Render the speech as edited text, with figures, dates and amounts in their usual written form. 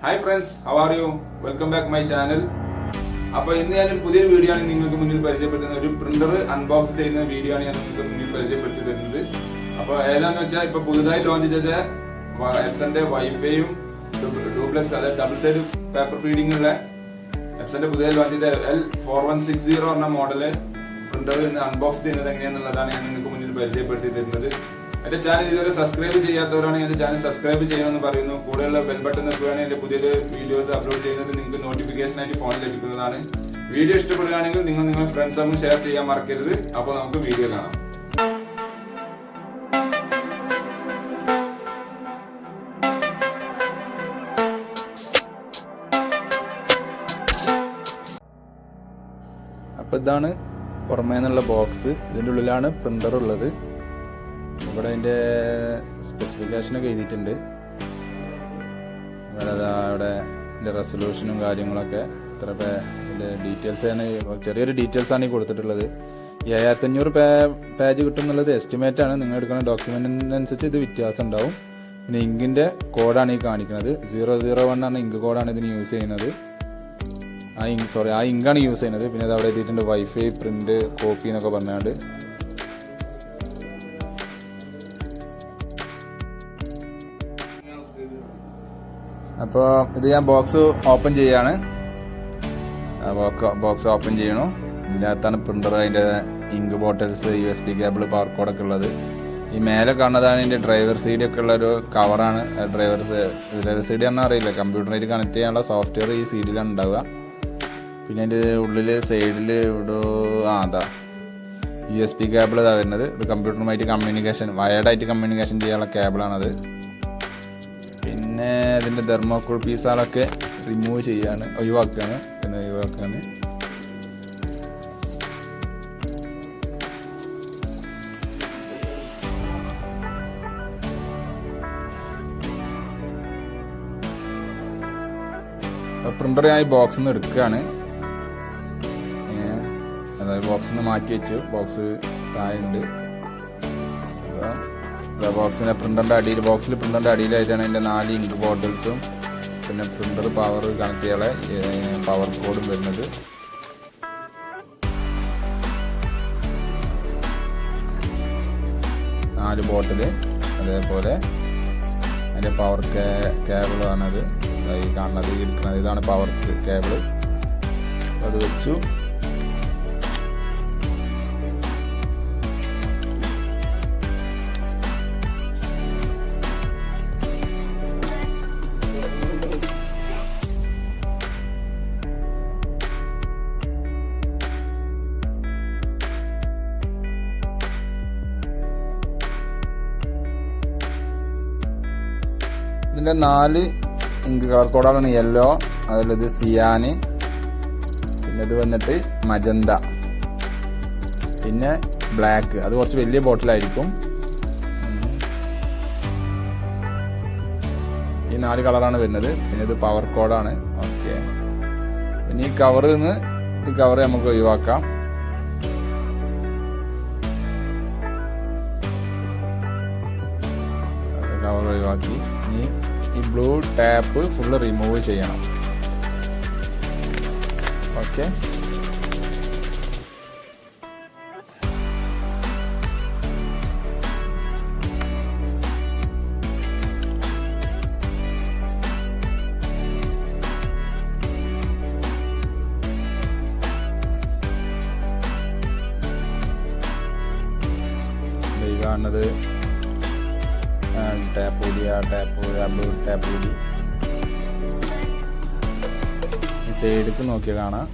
Hi friends, how are you? Welcome back my channel. അപ്പോൾ ഇന്ന് ഞാനൊരു പുതിയൊരു വീഡിയോ ആണ് നിങ്ങൾക്ക് മുന്നിൽ പരിചയപ്പെടുത്തുന്നത്. ഒരു പ്രിന്റർ അൺബോക്സ് ചെയ്യുന്ന വീഡിയോ ആണ് ഞാൻ നിങ്ങൾക്ക് മുന്നിൽ പരിചയപ്പെടുത്തി തരുന്നത്. അപ്പോൾ ഏതാന്ന് വെച്ചാൽ ഇപ്പോൾ പുതുതായി ലോഞ്ച് ചെയ്ത എപ്സന്റെ വൈഫൈയും ഡ്യൂപ്ലെക്സ് അതായത് ഡബിൾ സൈഡ് പേപ്പർ ഫീഡിംഗ് ഉള്ള എപ്സന്റെ പുതിയ ലോഞ്ച് ചെയ്ത L4160 എന്ന മോഡല് പ്രിന്റർ ഇന്ന് അൺബോക്സ് ചെയ്യുന്നത് എങ്ങനെയാണെന്നുള്ളതാണ് ഞാൻ നിങ്ങൾക്ക് മുന്നിൽ പരിചയപ്പെടുത്തി തരുന്നത്. എന്റെ ചാനൽ ഇതുവരെ സബ്സ്ക്രൈബ് ചെയ്യാത്തവരാണ് എന്റെ ചാനൽ സബ്സ്ക്രൈബ് ചെയ്യണമെന്ന് പറയുന്നു. കൂടെയുള്ള ബെൽ ബട്ടൺ നിൽക്കുകയാണെങ്കിൽ എന്റെ പുതിയ വീഡിയോസ് അപ്ലോഡ് ചെയ്യുന്നത് നിങ്ങൾക്ക് നോട്ടിഫിക്കേഷൻ ആയിട്ട് ഫോണിൽ ലഭിക്കുന്നതാണ്. വീഡിയോ ഇഷ്ടപ്പെടുകയാണെങ്കിൽ നിങ്ങൾ നിങ്ങളുടെ ഫ്രണ്ട്സും ഷെയർ ചെയ്യാൻ മറക്കരുത്. അപ്പോൾ നമുക്ക് വീഡിയോ കാണാം. അപ്പോൾ ഇതാണ് പുറമേ നിന്നുള്ള ബോക്സ്. ഇതിൻ്റെ ഉള്ളിലാണ് പ്രിന്റർ ഉള്ളത്. ഇവിടെ അതിൻ്റെ സ്പെസിഫിക്കേഷനൊക്കെ എഴുതിയിട്ടുണ്ട്. ഇവിടെ ഇതിൻ്റെ റെസൊല്യൂഷനും കാര്യങ്ങളൊക്കെ ഇത്ര ഇതിൻ്റെ ഡീറ്റെയിൽസാണ്, ചെറിയൊരു ഡീറ്റെയിൽസാണ് ഈ കൊടുത്തിട്ടുള്ളത്. 7500 പേജ് കിട്ടും എന്നുള്ളത് എസ്റ്റിമേറ്റ് ആണ്. നിങ്ങൾ എടുക്കുന്ന ഡോക്യുമെൻറ്റിനനുസരിച്ച് ഇത് വ്യത്യാസം ഉണ്ടാവും. പിന്നെ ഇങ്കിൻ്റെ കോഡാണ് ഈ കാണിക്കുന്നത്. 001 ആണ് ഇങ്ക് കോഡാണ് ഇതിന് യൂസ് ചെയ്യുന്നത്. ആ ഇങ്കാണ് യൂസ് ചെയ്യുന്നത്. പിന്നെ അത് അവിടെ എഴുതിയിട്ടുണ്ട് വൈഫൈ പ്രിന്റ് കോപ്പി എന്നൊക്കെ പറഞ്ഞാണ്ട്. അപ്പോൾ ഇത് ഞാൻ ബോക്സ് ഓപ്പൺ ചെയ്യാണ്. ബോക്സ് ഓപ്പൺ ചെയ്യണു. ഇതിനകത്താണ് പ്രിന്റർ, അതിൻ്റെ ink bottles, USB cable, power കോഡൊക്കെ ഉള്ളത്. ഈ മേലെ കാണുന്നതാണ് ഇതിൻ്റെ ഡ്രൈവർ CD ഒക്കെ ഉള്ളൊരു കവറാണ്. ഡ്രൈവർ CD എന്നാ അറിയില്ല, കമ്പ്യൂട്ടറിലേക്ക് കണക്ട് ചെയ്യാനുള്ള സോഫ്റ്റ്വെയർ ഈ CD-യിലാണ് ഉണ്ടാവുക. പിന്നെ അതിൻ്റെ ഉള്ളിൽ സൈഡിൽ ഇവിടെ അതാ USB കേബിൾ ഇതാ വരുന്നത്. ഇത് കമ്പ്യൂട്ടറുമായിട്ട് കമ്മ്യൂണിക്കേഷൻ, വയർഡായിട്ട് കമ്മ്യൂണിക്കേഷൻ ചെയ്യാനുള്ള കേബിളാണത്. പിന്നെ ഇതിൻ്റെ തെർമോക്കോൾ പീസുകളൊക്കെ റിമൂവ് ചെയ്യാണ്, ഒഴിവാക്കുകയാണ്. പ്രിന്റർ ഞാൻ ഈ ബോക്സിൽ നിന്ന് എടുക്കുകയാണ്. അതായത് ബോക്സിൽ നിന്ന് മാറ്റി വെച്ചു. ബോക്സ് താഴെയുണ്ട്. ബോക്സിൻ്റെ പ്രിന്ററിൻ്റെ അടിയിൽ, പ്രിന്ററിൻ്റെ അടിയിലായിട്ടാണ് അതിൻ്റെ 4 ഇങ്ക് ബോട്ടിൽസും പിന്നെ പ്രിന്റർ പവർ കണക്ട് ചെയ്യാനുള്ള പവർ കോഡും വരുന്നത്. നാല് ബോട്ടിൽ, അതേപോലെ അതിൻ്റെ പവർ കേബിളാണത് ഈ കാണുന്നത്, എടുക്കുന്നത്. ഇതാണ് പവർ കേബിൾ. അത് വെച്ചു. ഇതിൻ്റെ 4 ഇങ്ക് കളർ കോഡാണ്. യെല്ലോ, അതിലത് സിയാന്, പിന്നെ ഇത് വന്നിട്ട് മജന്ത, പിന്നെ ബ്ലാക്ക്. അത് കുറച്ച് വലിയ ബോട്ടിലായിരിക്കും. ഈ 4 കളറാണ് വരുന്നത്. പിന്നെ ഇത് പവർ കോഡാണ്. ഓക്കെ. പിന്നെ ഈ കവറിൽ നിന്ന് ഈ കവർ നമുക്ക് ഒഴിവാക്കാം. കവർ ഒഴിവാക്കി ഇനി ഈ ബ്ലൂ ടാപ്പ് ഫുള്ള് റിമൂവ് ചെയ്യണം. ഓക്കെ. ഈ കാണുന്നത് ടാപ്പ് കൂടി ഈ സൈഡിലേക്ക് നോക്കിയാൽ കാണാം.